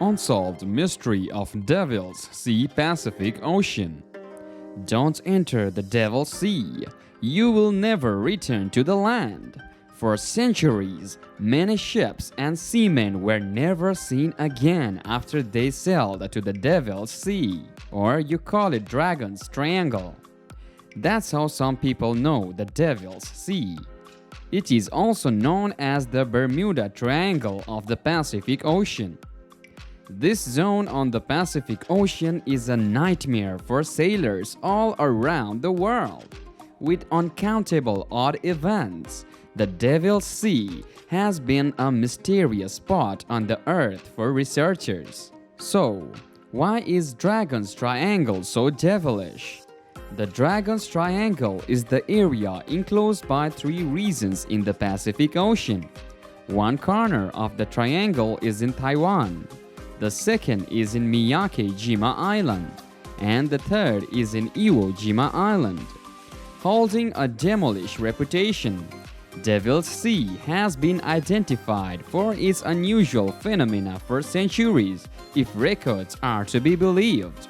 Unsolved mystery of Devil's Sea Pacific Ocean. Don't enter the Devil's Sea. You will never return to the land. For centuries, many ships and seamen were never seen again after they sailed to the Devil's Sea, or you call it Dragon's Triangle. That's how some people know the Devil's Sea. It is also known as the Bermuda Triangle of the Pacific Ocean. This zone on the Pacific Ocean is a nightmare for sailors all around the world. With uncountable odd events, the Devil's Sea has been a mysterious spot on the Earth for researchers. So, why is Dragon's Triangle so devilish? The Dragon's Triangle is the area enclosed by three regions in the Pacific Ocean. One corner of the triangle is in Taiwan. The second is in Miyake-jima Island, and the third is in Iwo-jima Island. Holding a demolish reputation, Devil's Sea has been identified for its unusual phenomena for centuries, if records are to be believed.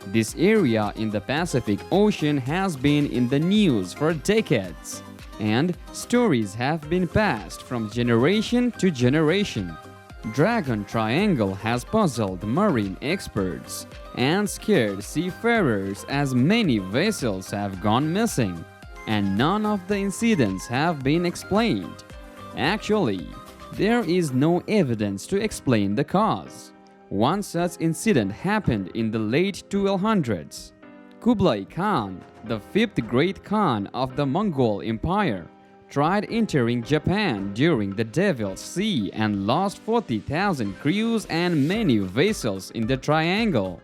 This area in the Pacific Ocean has been in the news for decades, and stories have been passed from generation to generation. Dragon Triangle has puzzled marine experts and scared seafarers as many vessels have gone missing, and none of the incidents have been explained. Actually, there is no evidence to explain the cause. One such incident happened in the late 1200s. Kublai Khan, the fifth great Khan of the Mongol Empire, tried entering Japan during the Devil's Sea and lost 40,000 crews and many vessels in the triangle.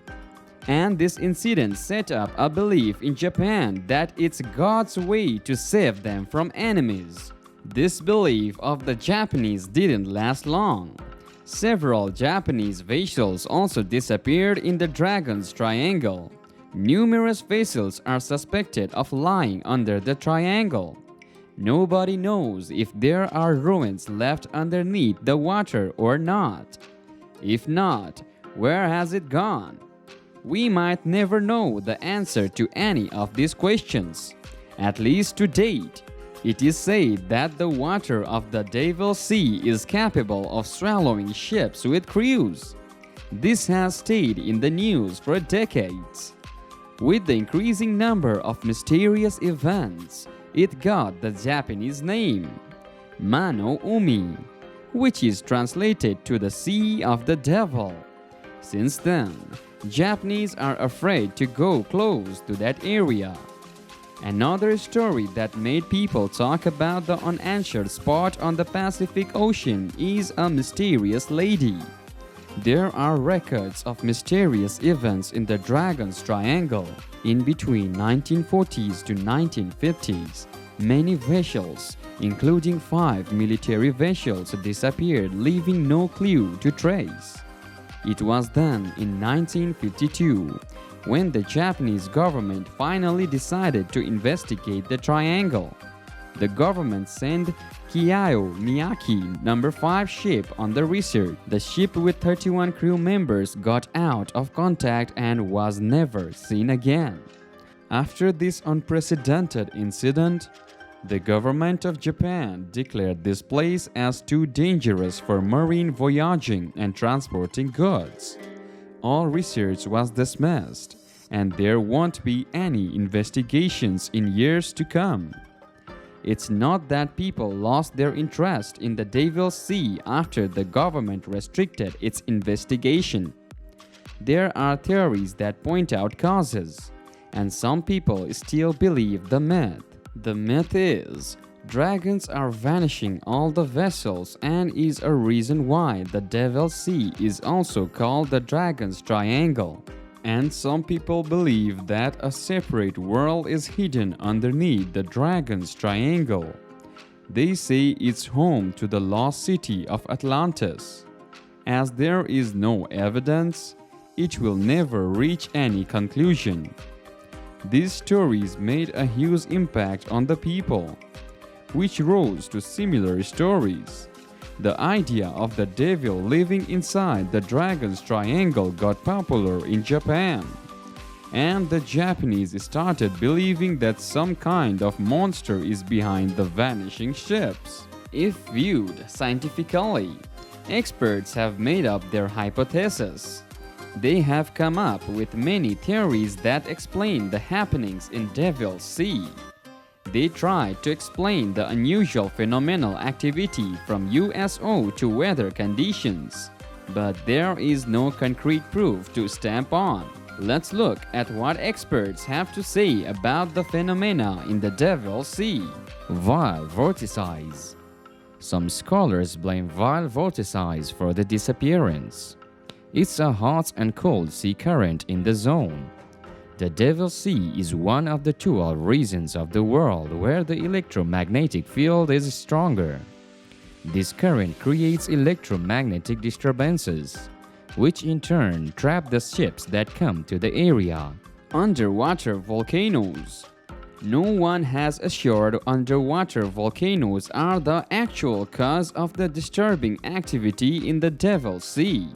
And this incident set up a belief in Japan that it's God's way to save them from enemies. This belief of the Japanese didn't last long. Several Japanese vessels also disappeared in the Dragon's Triangle. Numerous vessels are suspected of lying under the triangle. Nobody knows if there are ruins left underneath the water or not. If not, where has it gone? We might never know the answer to any of these questions. At least to date, it is said that the water of the Devil's Sea is capable of swallowing ships with crews. This has stayed in the news for decades. With the increasing number of mysterious events, it got the Japanese name, Mano Umi, which is translated to the Sea of the Devil. Since then, Japanese are afraid to go close to that area. Another story that made people talk about the unanswered spot on the Pacific Ocean is a mysterious lady. There are records of mysterious events in the Dragon's Triangle. In between 1940s to 1950s, many vessels, including 5 military vessels, disappeared, leaving no clue to trace. It was then in 1952 when the Japanese government finally decided to investigate the triangle. The government sent Kiyao Miyake No. 5 ship on the research. The ship with 31 crew members got out of contact and was never seen again. After this unprecedented incident, the government of Japan declared this place as too dangerous for marine voyaging and transporting goods. All research was dismissed, and there won't be any investigations in years to come. It's not that people lost their interest in the Devil's Sea after the government restricted its investigation. There are theories that point out causes, and some people still believe the myth. The myth is, dragons are vanishing all the vessels and is a reason why the Devil's Sea is also called the Dragon's Triangle. And some people believe that a separate world is hidden underneath the Dragon's Triangle. They say it's home to the lost city of Atlantis. As there is no evidence, it will never reach any conclusion. These stories made a huge impact on the people, which rose to similar stories. The idea of the devil living inside the Dragon's Triangle got popular in Japan, and the Japanese started believing that some kind of monster is behind the vanishing ships. If viewed scientifically, experts have made up their hypothesis. They have come up with many theories that explain the happenings in Devil's Sea. They try to explain the unusual phenomenal activity from USO to weather conditions, but there is no concrete proof to stamp on. Let's look at what experts have to say about the phenomena in the Devil's Sea. Vile vortices. Some scholars blame vile vortices for the disappearance. It's a hot and cold sea current in the zone. The Devil's Sea is one of the 12 regions of the world where the electromagnetic field is stronger. This current creates electromagnetic disturbances, which in turn trap the ships that come to the area. Underwater volcanoes. No one has assured underwater volcanoes are the actual cause of the disturbing activity in the Devil's Sea.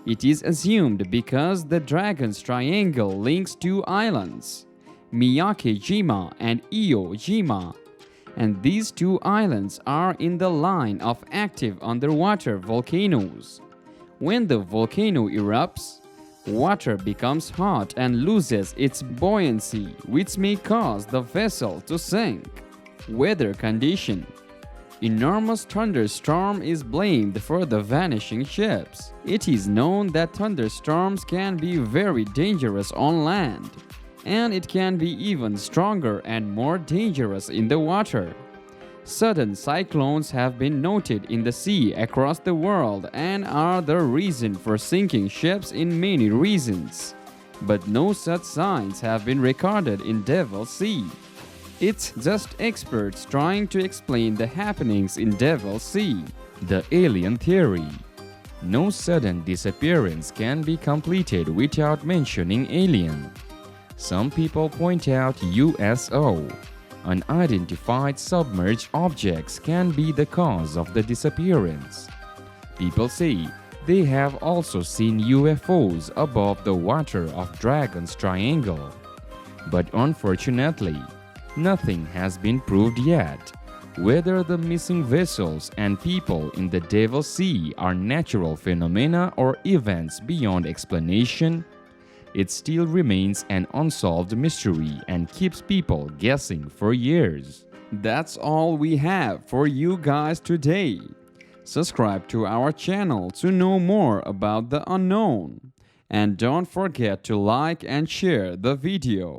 It is assumed because the Dragon's Triangle links two islands, Miyake-jima and Iwo-jima, and these two islands are in the line of active underwater volcanoes. When the volcano erupts, water becomes hot and loses its buoyancy, which may cause the vessel to sink. Weather condition. Enormous thunderstorm is blamed for the vanishing ships. It is known that thunderstorms can be very dangerous on land, and it can be even stronger and more dangerous in the water. Sudden cyclones have been noted in the sea across the world and are the reason for sinking ships in many regions. But no such signs have been recorded in Devil's Sea. It's just experts trying to explain the happenings in Devil's Sea. The alien theory. No sudden disappearance can be completed without mentioning alien. Some people point out USO. Unidentified submerged objects can be the cause of the disappearance. People say they have also seen UFOs above the water of Dragon's Triangle. But unfortunately, nothing has been proved yet. Whether the missing vessels and people in the Devil's Sea are natural phenomena or events beyond explanation, it still remains an unsolved mystery and keeps people guessing for years. That's all we have for you guys today. Subscribe to our channel to know more about the unknown. And don't forget to like and share the video.